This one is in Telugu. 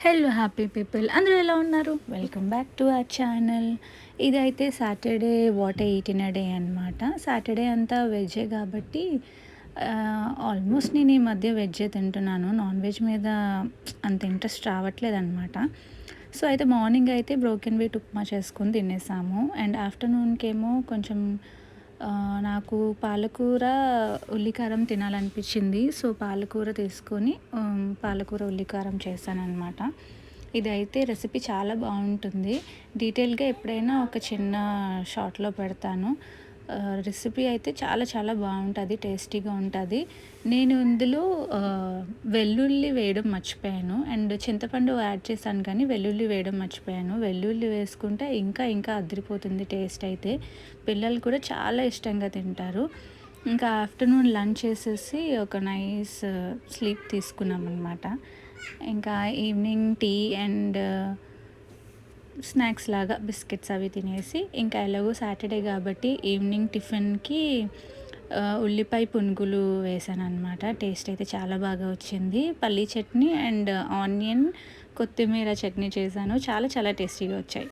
హలో హ్యాపీ పీపుల్ అందరూ ఎలా ఉన్నారు? Welcome back to our channel. ఇదైతే Saturday what I eat in a day అనమాట. సాటర్డే అంతా వెజ్జే కాబట్టి ఆల్మోస్ట్ నేను ఈ మధ్య వెజ్జే తింటున్నాను. నాన్ వెజ్ మీద అంత ఇంట్రెస్ట్ రావట్లేదనమాట. సో అయితే మార్నింగ్ అయితే బ్రోకెన్ వీట్ ఉప్మా చేసుకొని తినేసాము. అండ్ ఆఫ్టర్నూన్‌కేమో కొంచెం నాకు పాలకూర, ఉల్లికారం తినాలనిపించింది. సో పాలకూర తీసుకొని పాలకూర ఉల్లికారం చేశాననమాట. ఇదైతే రెసిపీ చాలా బాగుంటుంది. డీటెయిల్‌గా ఎప్పుడైనా ఒక చిన్న షార్ట్‌లో పెడతాను. రెసిపీ అయితే చాలా చాలా బాగుంటుంది, టేస్టీగా ఉంటుంది. నేను ఇందులో వెల్లుల్లి వేయడం మర్చిపోయాను. అండ్ చింతపండు యాడ్ చేశాను కానీ వెల్లుల్లి వేయడం మర్చిపోయాను. వెల్లుల్లి వేసుకుంటే ఇంకా ఇంకా అదిరిపోతుంది టేస్ట్ అయితే. పిల్లలు కూడా చాలా ఇష్టంగా తింటారు. ఇంకా ఆఫ్టర్నూన్ లంచ్ చేసేసి ఒక నైస్ స్లీప్ తీసుకున్నామన్నమాట. ఇంకా ఈవినింగ్ టీ అండ్ స్నాక్స్ లాగా బిస్కెట్స్ అవి తినేసి, ఇంకా ఎలాగో సాటర్డే కాబట్టి ఈవినింగ్ టిఫిన్‌కి ఉల్లిపాయ పునుగులు వేశాననమాట. టేస్ట్ అయితే చాలా బాగా వచ్చింది. పల్లీ చట్నీ అండ్ ఆనియన్, కొత్తిమీర చట్నీ చేశాను. చాలా చాలా టేస్టీగా వచ్చాయి.